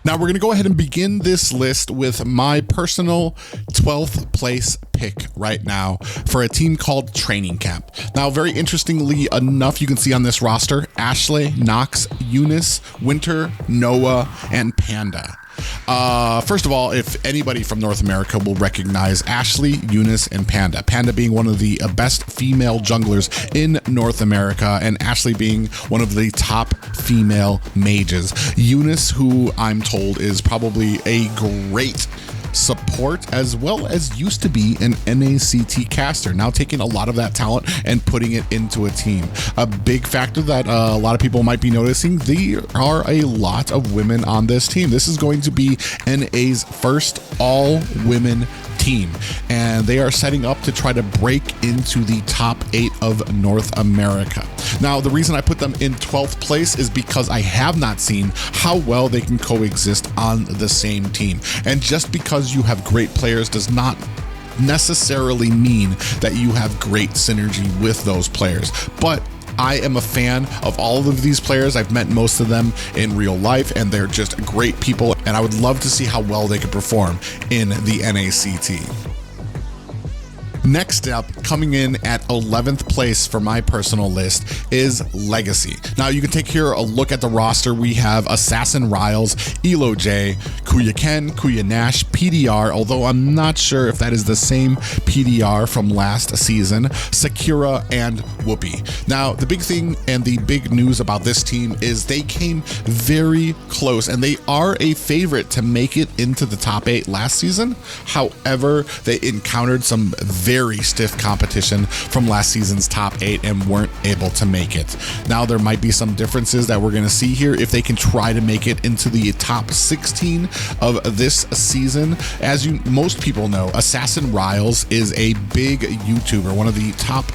Now we're going to go ahead and begin this list with my personal 12th place pick right now for a team called Training Camp. Now, very interestingly enough, you can see on this roster, Ashley, Knox, Eunice, Winter, Noah, and Panda. First of all, if anybody from North America will recognize Ashley, Eunice, and Panda. Panda being one of the best female junglers in North America, and Ashley being one of the top female mages. Eunice, who I'm told is probably a great support, as well as used to be an NACT caster, now taking a lot of that talent and putting it into a team. A big factor that a lot of people might be noticing, there are a lot of women on this team. This is going to be NA's first all-women team, and they are setting up to try to break into the top 8 of North America. Now, the reason I put them in 12th place is because I have not seen how well they can coexist on the same team. And just because you have great players does not necessarily mean that you have great synergy with those players. But I am a fan of all of these players. I've met most of them in real life, and they're just great people, and I would love to see how well they could perform in the NACT. Next up, coming in at 11th place for my personal list is Legacy. Now, you can take here a look at the roster. We have Assassin Riles, Elo J, Kuya Ken, Kuya Nash, PDR, although I'm not sure if that is the same PDR from last season, Sakura, and Whoopi. Now, the big thing and the big news about this team is they came very close, and they are a favorite to make it into the top 8 last season. However, they encountered some very stiff competition from last season's top 8 and weren't able to make it. Now, there might be some differences that we're going to see here if they can try to make it into the top 16 of this season. As most people know, Assassin Riles is a big YouTuber, one of the top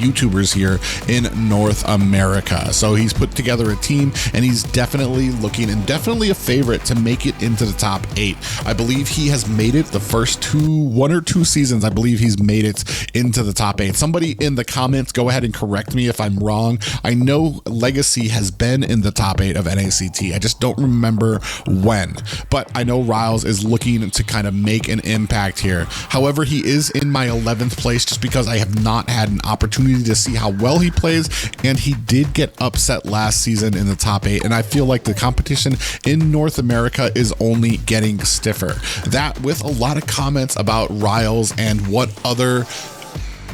YouTubers here in North America. So he's put together a team, and he's definitely looking and definitely a favorite to make it into the top 8. I believe he has made it the first 1 or 2 seasons. I believe he's made it into the top 8. Somebody in the comments, go ahead and correct me if I'm wrong. I know Legacy has been in the top 8 of NACT. I just don't remember when, but I know Riles is looking to kind of make an impact here. However, he is in my 11th place just because I have not had an opportunity to see how well he plays, and he did get upset last season in the top 8, and I feel like the competition in North America is only getting stiffer. That, with a lot of comments about Riles and what other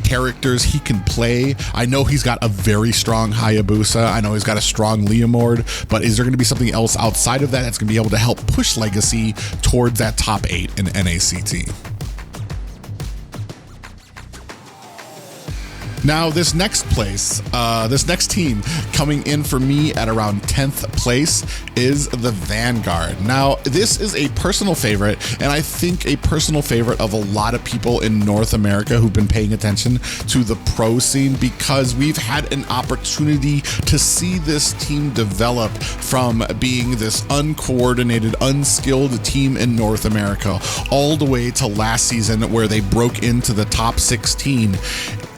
characters he can play. I know he's got a very strong Hayabusa. I know he's got a strong Leomord, but is there going to be something else outside of that that's going to be able to help push Legacy towards that top 8 in NACT? Now, this next team coming in for me at around 10th place is the Vanguard. Now, this is a personal favorite, and I think a personal favorite of a lot of people in North America who've been paying attention to the pro scene, because we've had an opportunity to see this team develop from being this uncoordinated, unskilled team in North America all the way to last season, where they broke into the top 16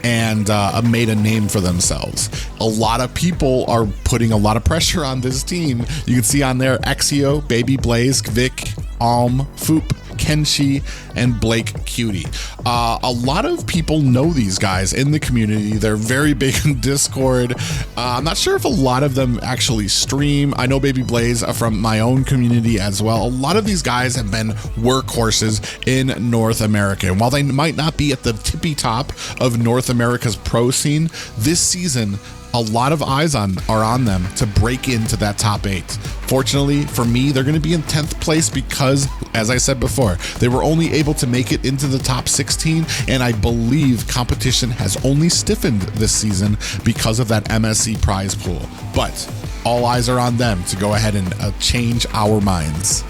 and made a name for themselves. A lot of people are putting a lot of pressure on this team. You can see on there Exio, Baby Blaze, Vic, Alm, Foop, Kenshi, and Blake Cutie. A lot of people know these guys in the community. They're very big in Discord. I'm not sure if a lot of them actually stream. I know Baby Blaze from my own community as well. A lot of these guys have been workhorses in North America. And while they might not be at the tippy top of North America's pro scene, this season, a lot of eyes are on them to break into that top 8. Fortunately for me, they're going to be in 10th place because, as I said before, they were only able to make it into the top 16, and I believe competition has only stiffened this season because of that MSC prize pool. But all eyes are on them to go ahead and change our minds.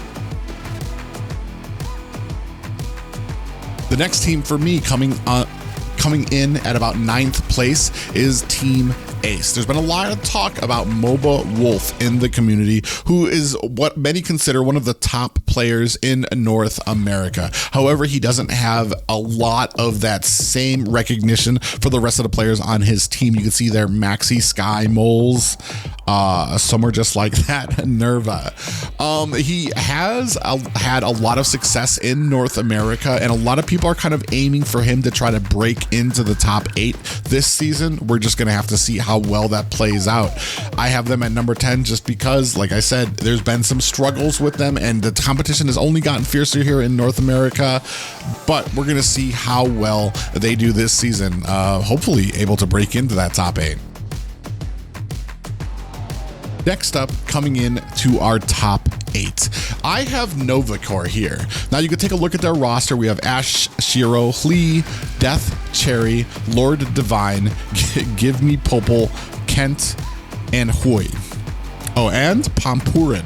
The next team for me coming in at about 9th place is Team Ace. There's been a lot of talk about MOBA Wolf in the community, who is what many consider one of the top players in North America. However, he doesn't have a lot of that same recognition for the rest of the players on his team. You can see there Maxi, Sky, Moles, somewhere just like that, Nerva. He has had a lot of success in North America, and a lot of people are kind of aiming for him to try to break into the top 8 this season. We're just going to have to see how well that plays out. I have them at number 10 just because, like I said, there's been some struggles with them, and the competition has only gotten fiercer here in North America, but we're going to see how well they do this season, hopefully able to break into that top 8. Next up, coming in to our top 8, I have Novacore here. Now you can take a look at their roster. We have Ash, Shiro, Hlee, Death, Cherry, Lord Divine, Give Me Popol, Kent, and Hui. Oh, and Pampurin.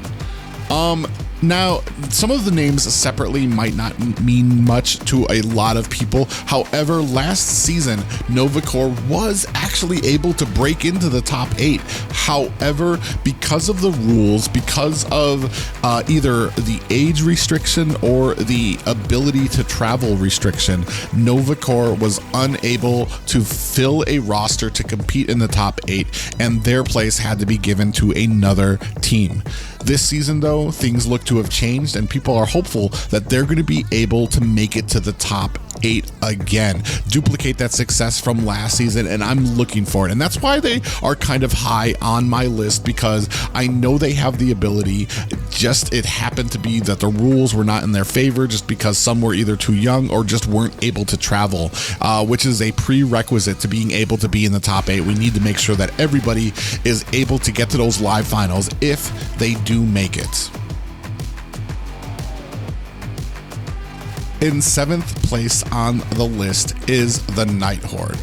Now, some of the names separately might not mean much to a lot of people. However, last season, Novacore was actually able to break into the top 8. However, because of the rules, because of either the age restriction or the ability to travel restriction, Novacore was unable to fill a roster to compete in the top 8, and their place had to be given to another team. This season, though, things look to have changed, and people are hopeful that they're going to be able to make it to the top 8 again, duplicate that success from last season, and I'm looking for it. And that's why they are kind of high on my list, because I know they have the ability. Just it happened to be that the rules were not in their favor, just because some were either too young or just weren't able to travel, which is a prerequisite to being able to be in the top 8. We need to make sure that everybody is able to get to those live finals if they do make it. In 7th place on the list is the Nighthorde,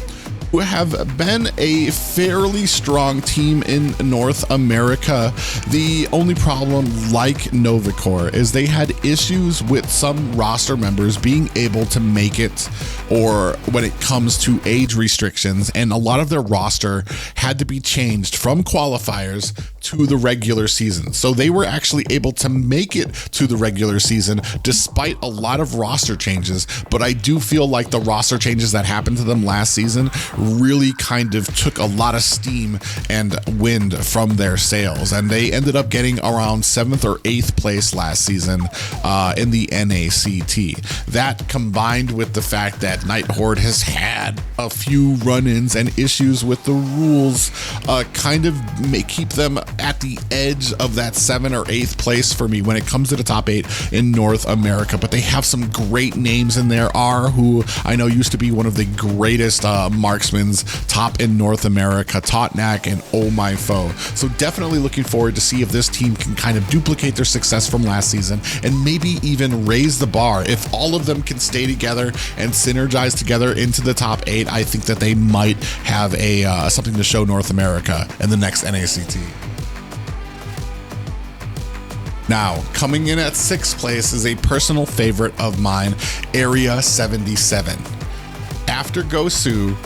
who have been a fairly strong team in North America. The only problem, like Novacore, is they had issues with some roster members being able to make it, or when it comes to age restrictions, and a lot of their roster had to be changed from qualifiers to the regular season. So they were actually able to make it to the regular season despite a lot of roster changes, but I do feel like the roster changes that happened to them last season really kind of took a lot of steam and wind from their sails, and they ended up getting around 7th or 8th place last season in the NACT. That, combined with the fact that Nighthorde has had a few run-ins and issues with the rules, kind of may keep them at the edge of that 7th or 8th place for me when it comes to the top 8 in North America. But they have some great names in there. R, who I know used to be one of the greatest marksmen top in North America, Totnak, and Oh My Foe. So definitely looking forward to see if this team can kind of duplicate their success from last season and maybe even raise the bar. If all of them can stay together and synergize together into the top 8, I think that they might have a something to show North America in the next NACT. Now, coming in at 6th place is a personal favorite of mine, Area 77. After Gosu,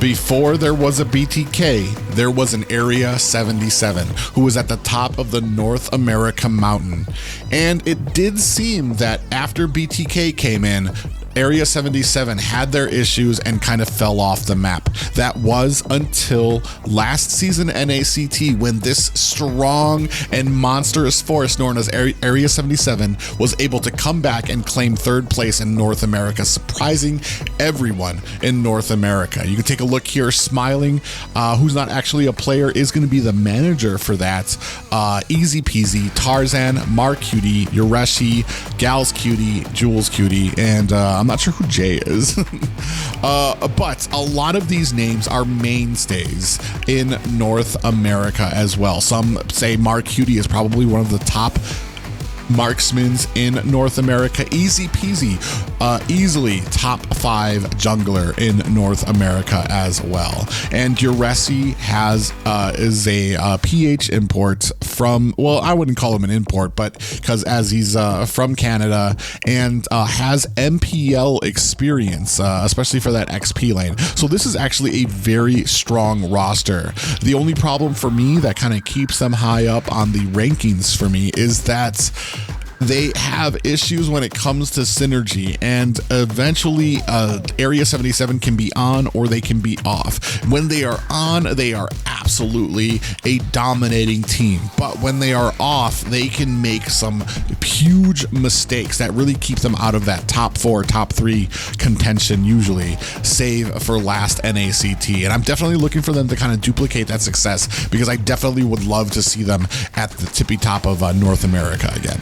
before there was a BTK, there was an Area 77 who was at the top of the North America mountain. And it did seem that after BTK came in, Area 77 had their issues and kind of fell off the map. That was until last season NACT, when this strong and monstrous force known as Area 77 was able to come back and claim 3rd place in North America, surprising everyone in North America. You can take a look here. Smiling, who's not actually a player, is going to be the manager for that. Easy Peasy, Tarzan, Mark Cutie, Yureshi, Gals Cutie, Jules Cutie, and I'm not sure who Jay is. But a lot of these names are mainstays in North America as well. Some say Mark Cutie is probably one of the top marksmans in North America. Easy Peasy, easily top 5 jungler in North America as well. And Yureshi is a PH import from, well, I wouldn't call him an import, but because as he's from Canada and has MPL experience, especially for that XP lane. So this is actually a very strong roster. The only problem for me that kind of keeps them high up on the rankings for me is that They have issues when it comes to synergy, and eventually Area 77 can be on or they can be off. When they are on, they are absolutely a dominating team, but when they are off, they can make some huge mistakes that really keep them out of that top 4, top 3 contention, usually, save for last NACT. And I'm definitely looking for them to kind of duplicate that success, because I definitely would love to see them at the tippy top of North America again.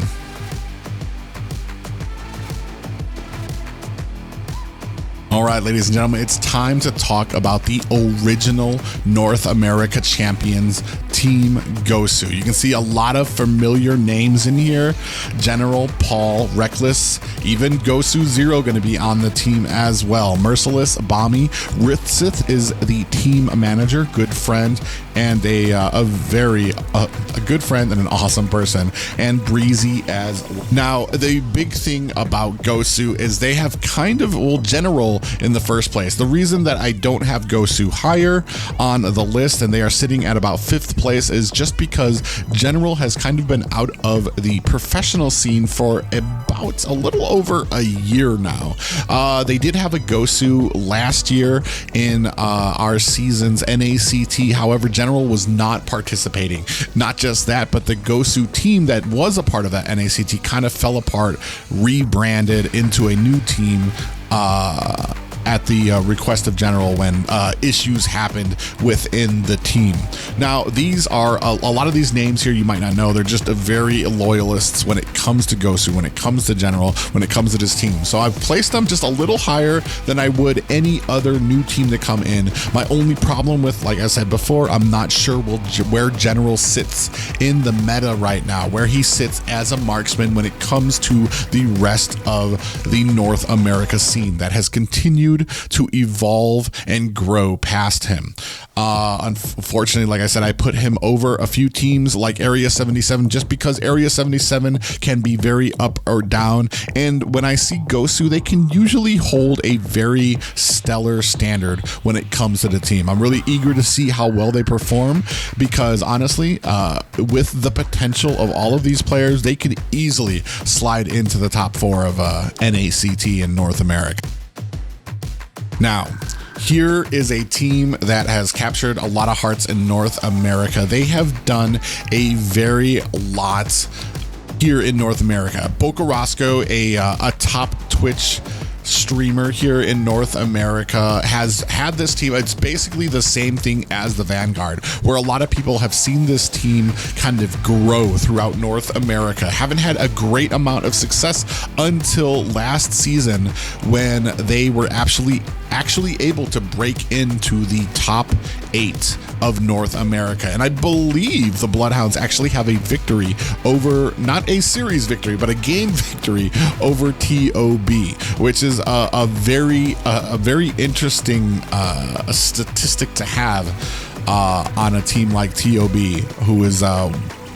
All right, ladies and gentlemen, it's time to talk about the original North America champions, Team Gosu. You can see a lot of familiar names in here. General, Paul, Reckless, even Gosu Zero going to be on the team as well. Merciless, Bami, Rithsith is the team manager, good friend, and a very good friend and an awesome person, and Breezy as well. Now, the big thing about Gosu is they have kind of, well, General in the first place. The reason that I don't have Gosu higher on the list and they are sitting at about 5th place is just because General has kind of been out of the professional scene for about a little over a year now. They did have a Gosu last year in our season's NACT. However, General was not participating. Not just that, but the Gosu team that was a part of that NACT kind of fell apart, rebranded into a new team at the request of General when issues happened within the team. Now, these are a lot of these names here you might not know. They're just very loyalists when it comes to Gosu, when it comes to General, when it comes to this team. So I've placed them just a little higher than I would any other new team to come in. My only problem with, like I said before, I'm not sure where General sits in the meta right now, where he sits as a marksman when it comes to the rest of the North America scene that has continued to evolve and grow past him. Unfortunately, like I said, I put him over a few teams like Area 77 just because Area 77 can be very up or down, and when I see Gosu, they can usually hold a very stellar standard when it comes to the team. I'm really eager to see how well they perform, because honestly, with the potential of all of these players, they could easily slide into the top 4 of NACT in North America. Now, here is a team that has captured a lot of hearts in North America. They have done a very lot here in North America. Boca Roscoe, a top Twitch streamer here in North America, has had this team. It's basically the same thing as the Vanguard, where a lot of people have seen this team kind of grow throughout North America. Haven't had a great amount of success until last season when they were actually able to break into the top 8 of North America. And I believe the Bloodhounds actually have a victory over, not a series victory, but a game victory over TOB, which is a very interesting statistic to have on a team like TOB, who is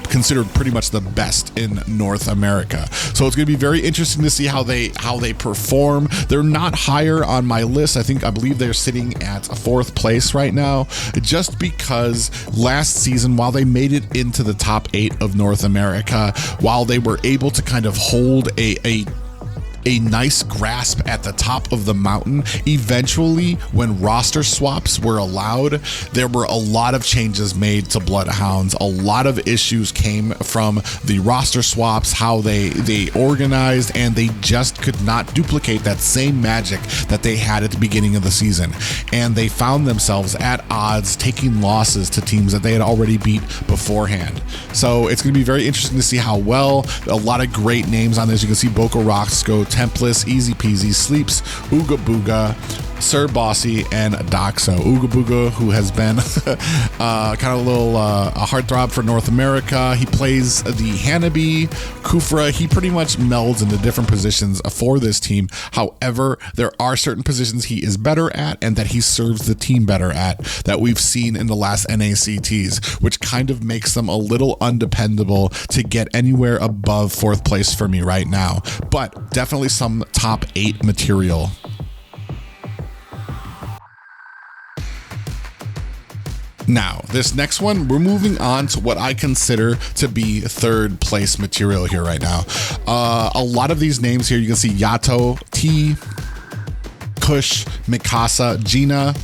considered pretty much the best in North America. So it's going to be very interesting to see how they perform. They're not higher on my list. I believe they're sitting at 4th place right now, just because last season, while they made it into the top 8 of North America, while they were able to kind of hold a nice grasp at the top of the mountain, eventually when roster swaps were allowed, there were a lot of changes made to Bloodhounds. A lot of issues came from the roster swaps, how they organized, and they just could not duplicate that same magic that they had at the beginning of the season. And they found themselves at odds, taking losses to teams that they had already beat beforehand. So it's going to be very interesting to see how well. A lot of great names on this. You can see Boca Roscoe, Templess, Easy Peasy, Sleeps, Ooga Booga, Sir Bossy, and Doxo. Ooga Booga, who has been kind of a little a heartthrob for North America. He plays the Hanabi, Kufra. He pretty much melds into different positions for this team. However, there are certain positions he is better at and that he serves the team better at that we've seen in the last NACTs, which kind of makes them a little undependable to get anywhere above 4th place for me right now. But definitely some top 8 material. Now, this next one, we're moving on to what I consider to be third place material here right now. A lot of these names here, you can see Yato, T, Kush, Mikasa, Gina,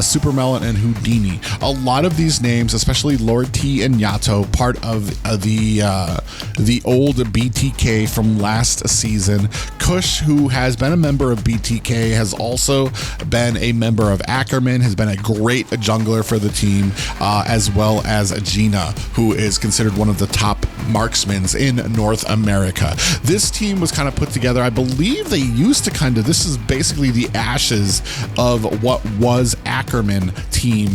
Supermelon, and Houdini. A lot of these names, especially Lord T and Yato, part of the old BTK from last season. Kush, who has been a member of BTK, has also been a member of Ackerman, has been a great jungler for the team, as well as Gina, who is considered one of the top marksmen in North America. This team was kind of put together, I believe they used to this is basically the ashes of what was Ackerman team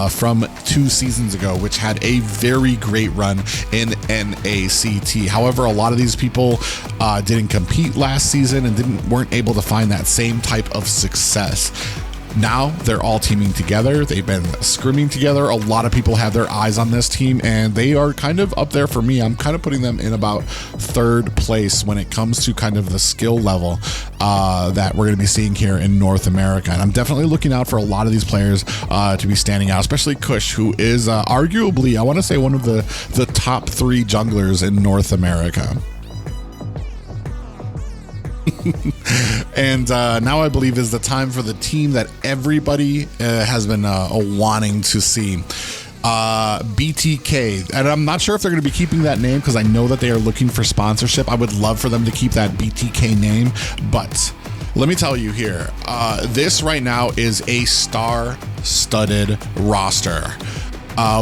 from 2 seasons ago, which had a very great run in NACT. However, a lot of these people didn't compete last season and weren't able to find that same type of success. Now they're all teaming together. They've been scrimming together. A lot of people have their eyes on this team, and they are kind of up there for me. I'm kind of putting them in about third place when it comes to kind of the skill level that we're going to be seeing here in North America. And I'm definitely looking out for a lot of these players to be standing out, especially Kush, who is arguably, I want to say, one of the top 3 junglers in North America. And now I believe is the time for the team that everybody has been wanting to see. BTK, and I'm not sure if they're going to be keeping that name because I know that they are looking for sponsorship. I would love for them to keep that BTK name, but let me tell you here, this right now is a star-studded roster.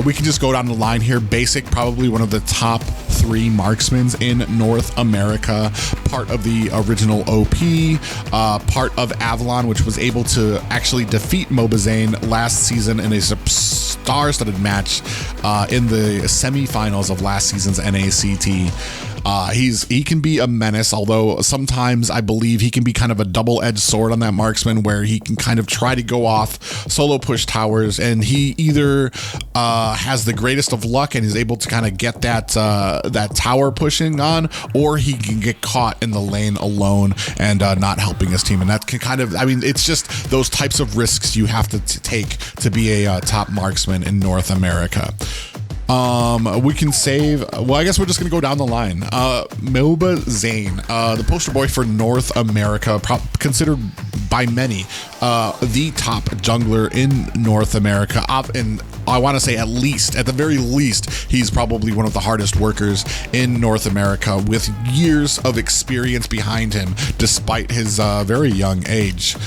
We can just go down the line here. Basic, probably one of the top 3 marksmen in North America, part of the original OP, part of Avalon, which was able to actually defeat Mobazane last season in a star-studded match in the semifinals of last season's NACT. He can be a menace, although sometimes I believe he can be kind of a double-edged sword on that marksman where he can kind of try to go off, solo push towers, and he either has the greatest of luck and is able to kind of get that tower pushing on, or he can get caught in the lane alone and not helping his team. And that can kind of, I mean, it's just those types of risks you have to take to be a top marksman in North America. We can save, well, I guess we're just gonna go down the line. Mobazane, the poster boy for North America, considered by many the top jungler in North America, and I want to say at the very least, he's probably one of the hardest workers in North America with years of experience behind him despite his very young age.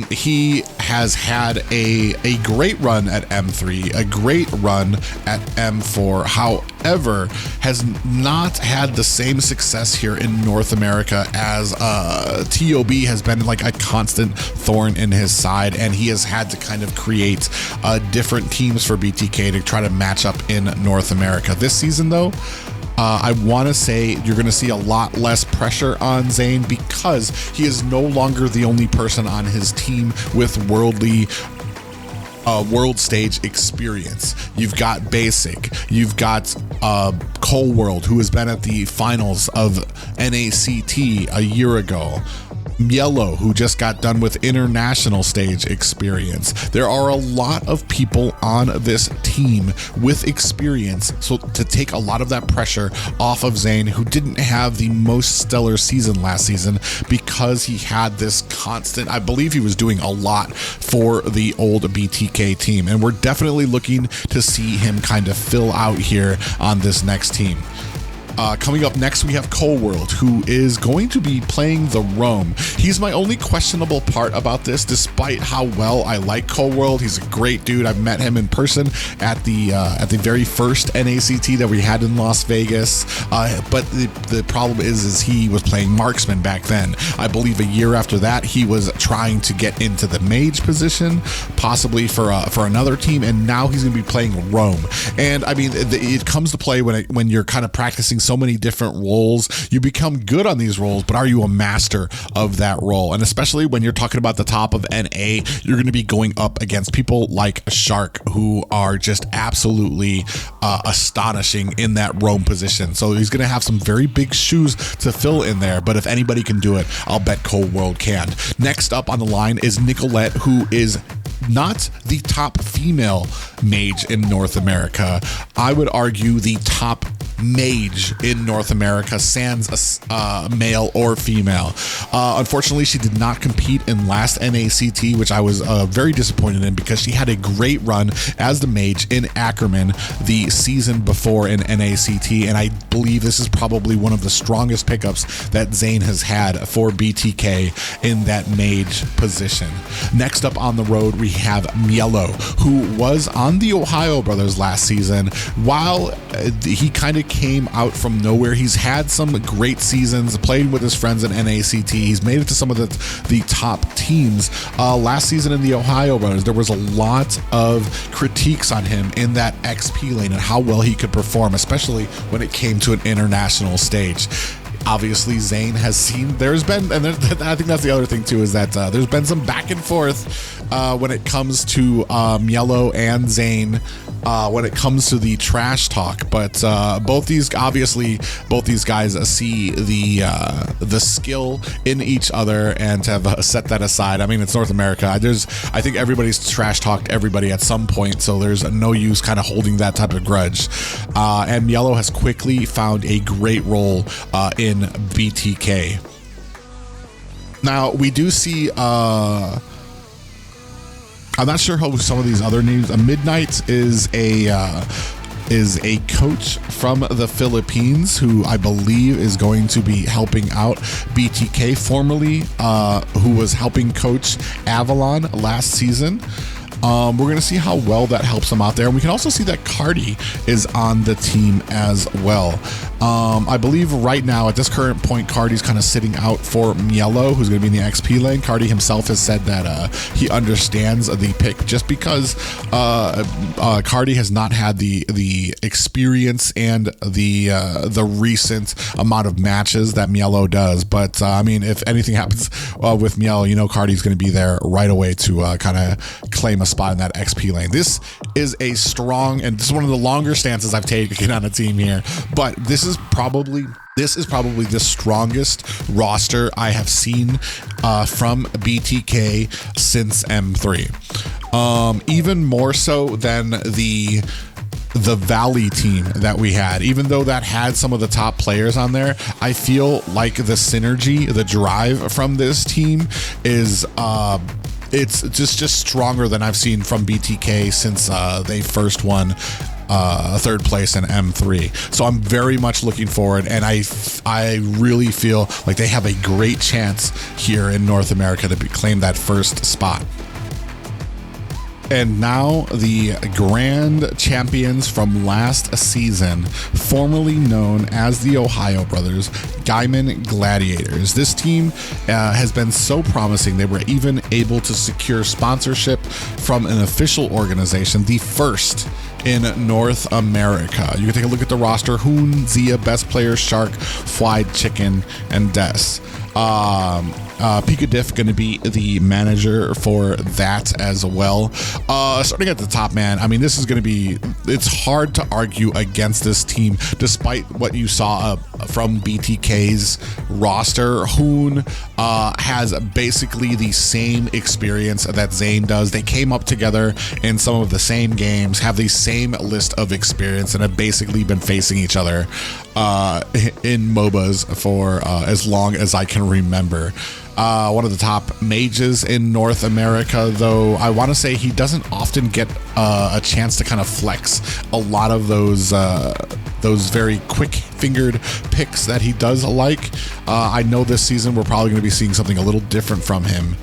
He has had a great run at M3, a great run at M4, however, has not had the same success here in North America as TOB has been like a constant thorn in his side, and he has had to kind of create different teams for BTK to try to match up in North America. This season, though, I want to say you're going to see a lot less pressure on Zane because he is no longer the only person on his team with world stage experience. You've got Basic, you've got Cole World, who has been at the finals of NACT a year ago. Yellow, who just got done with international stage experience. There are a lot of people on this team with experience, so to take a lot of that pressure off of Zane, who didn't have the most stellar season last season because he had this constant, I believe he was doing a lot for the old BTK team, and we're definitely looking to see him kind of fill out here on this next team. Coming up next, we have Cole World, who is going to be playing the Roam. He's my only questionable part about this, despite how well I like Cole World. He's a great dude. I've met him in person at the very first NACT that we had in Las Vegas. But the problem is he was playing marksman back then. I believe a year after that, he was trying to get into the mage position, possibly for another team, and now he's going to be playing Roam. And I mean, it comes to play when you're kind of practicing so many different roles. You become good on these roles, but are you a master of that role? And especially when you're talking about the top of NA, you're going to be going up against people like Shark, who are just absolutely astonishing in that Roam position. So he's going to have some very big shoes to fill in there, but if anybody can do it, I'll bet Cole World can. Next up on the line is Nicolette, who is not the top female mage in North America. I would argue the top mage in North America, sans male or female. Unfortunately, she did not compete in last NACT, which I was very disappointed in, because she had a great run as the mage in Ackerman the season before in NACT, and I believe this is probably one of the strongest pickups that Zane has had for BTK in that mage position. Next up on the road, we have Mielo, who was on the Ohio Brothers last season. While he kind of came out from nowhere, he's had some great seasons, played with his friends in NACT. He's made it to some of the top teams. Last season in the Ohio Brothers, there was a lot of critiques on him in that XP lane and how well he could perform, especially when it came to an international stage. Obviously, Zane has seen, I think that's the other thing too, is that there's been some back and forth when it comes to Mielo and Zane when it comes to the trash talk, but both these guys see the skill in each other and have set that aside. I mean, it's North America. I think everybody's trash talked everybody at some point, so there's no use kind of holding that type of grudge. And Mielo has quickly found a great role in BTK. Now we do see I'm not sure how some of these other names. Midnight is a coach from the Philippines who I believe is going to be helping out BTK, formerly who was helping coach Avalon last season. We're going to see how well that helps them out there. And we can also see that Cardi is on the team as well. I believe right now at this current point, Cardi's kind of sitting out for Mielo, who's going to be in the XP lane. Cardi himself has said that he understands the pick just because Cardi has not had the experience and the recent amount of matches that Mielo does. But I mean, if anything happens with Mielo, you know Cardi's going to be there right away to kind of claim a spot in that XP lane. This is a strong, and this is one of the longer stances I've taken on a team here, but this is probably the strongest roster I have seen from BTK since M3. Even more so than the Valley team that we had. Even though that had some of the top players on there, I feel like the synergy, the drive from this team is it's just stronger than I've seen from BTK since they first won third place in M3. So I'm very much looking forward, and I really feel like they have a great chance here in North America to claim that first spot. And now the grand champions from last season, formerly known as the Ohio Brothers, Gaiman Gladiators. This team has been so promising. They were even able to secure sponsorship from an official organization, the first in North America. You can take a look at the roster: Hoon, Zia, Best Player, Shark, Fried Chicken, and Des. Pika Diff going to be the manager for that as well. Starting at the top, man, I mean, this is going to be, it's hard to argue against this team despite what you saw from BTK's roster. Hoon has basically the same experience that Zane does. They came up together in some of the same games, have the same list of experience, and have basically been facing each other in MOBAs for as long as I can remember. One of the top mages in North America, though I want to say he doesn't often get a chance to kind of flex a lot of those very quick-fingered picks that he does like. I know this season we're probably going to be seeing something a little different from him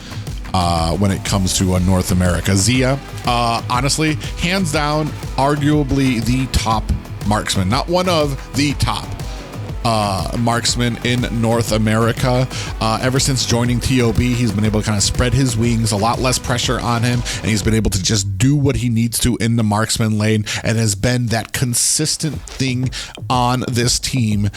when it comes to North America. Zia, honestly, hands down, arguably the top marksman, not one of the top marksman in North America. Ever since joining TOB, he's been able to kind of spread his wings, a lot less pressure on him, and he's been able to just do what he needs to in the marksman lane, and has been that consistent thing on this team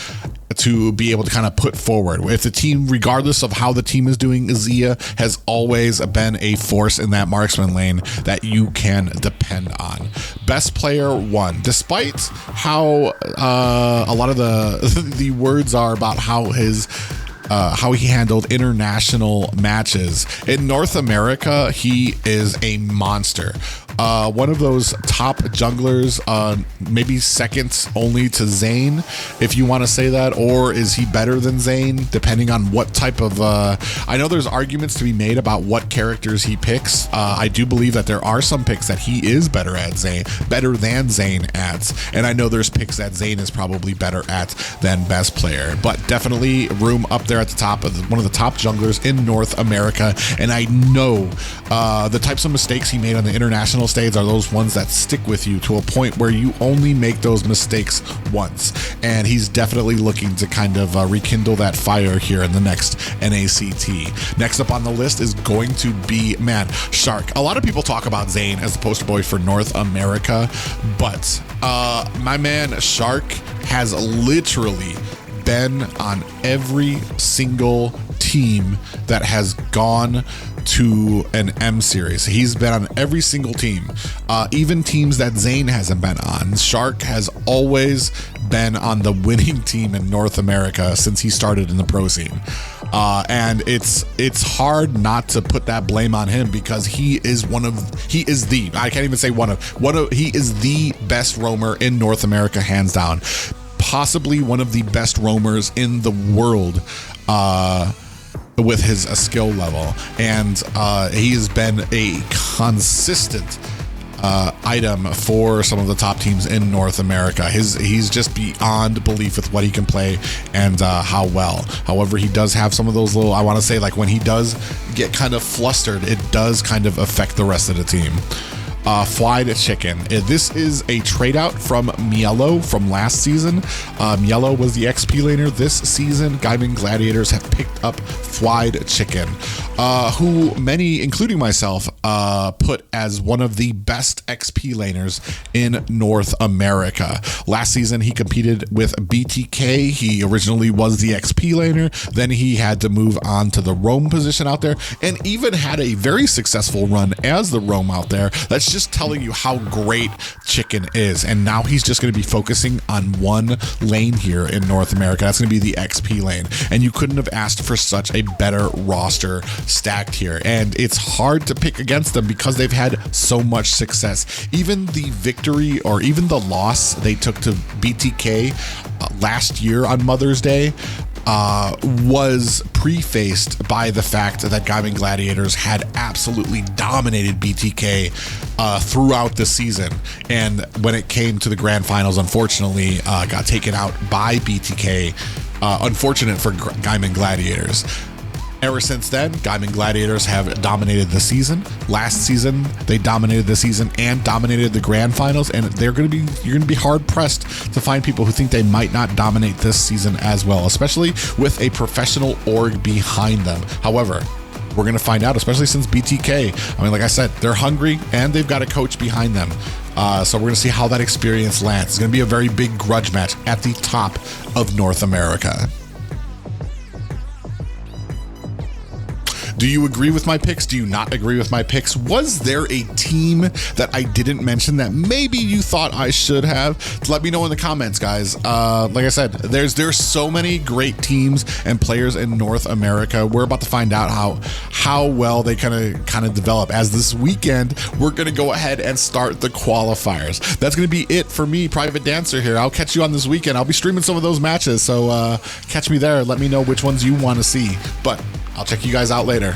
to be able to kind of put forward. If the team, regardless of how the team is doing, Zia has always been a force in that marksman lane that you can depend on. Best player 1, despite how a lot of the words are about how his how he handled international matches. In North America, he is a monster. One of those top junglers, maybe second only to Zayn, if you want to say that, or is he better than Zayn, depending on what type of... I know there's arguments to be made about what characters he picks. I do believe that there are some picks that he is better than Zayn at, and I know there's picks that Zayn is probably better at than best player, but definitely room up there at the top of one of the top junglers in North America. And I know the types of mistakes he made on the international stage are those ones that stick with you to a point where you only make those mistakes once, and he's definitely looking to kind of rekindle that fire here in the next NACT. Next up on the list is going to be, man, Shark. A lot of people talk about Zayn as the poster boy for North America, but my man Shark has literally been on every single team that has gone to an M series. He's been on every single team, even teams that Zayn hasn't been on. Shark has always been on the winning team in North America since he started in the pro scene. And it's hard not to put that blame on him, because he is the, I can't even say he is the best roamer in North America, hands down. Possibly one of the best roamers in the world, with his skill level, and he has been a consistent item for some of the top teams in North America. He's just beyond belief with what he can play and how well. However, he does have some of those little, I want to say, like when he does get kind of flustered, it does kind of affect the rest of the team. Fried Chicken. This is a trade out from Mielo from last season. Mielo was the XP laner this season. Gaiman Gladiators have picked up Fried Chicken, who many, including myself, put as one of the best XP laners in North America. Last season, he competed with BTK. He originally was the XP laner. Then he had to move on to the roam position out there, and even had a very successful run as the roam out there. That's just telling you how great Chicken is. And now he's just going to be focusing on one lane here in North America. That's going to be the XP lane. And you couldn't have asked for such a better roster stacked here. And it's hard to pick against them because they've had so much success. Even the victory, or even the loss they took to BTK last year on Mother's Day, was prefaced by the fact that Gaiman Gladiators had absolutely dominated BTK throughout the season, and when it came to the grand finals, unfortunately got taken out by BTK. Unfortunate for Gaiman Gladiators. Ever since then, Gaiman Gladiators have dominated the season. Last season, they dominated the season and dominated the grand finals, and you're going to be hard pressed to find people who think they might not dominate this season as well, especially with a professional org behind them. However, we're going to find out, especially since BTK, I mean, like I said, they're hungry and they've got a coach behind them. So we're going to see how that experience lands. It's going to be a very big grudge match at the top of North America. Do you agree with my picks? Do you not agree with my picks? Was there a team that I didn't mention that maybe you thought I should have? Let me know in the comments, guys. Like I said, there's so many great teams and players in North America. We're about to find out how well they kind of develop. As this weekend, we're gonna go ahead and start the qualifiers. That's gonna be it for me, Private Dancer here. I'll catch you on this weekend. I'll be streaming some of those matches, so catch me there. Let me know which ones you want to see. But I'll check you guys out later.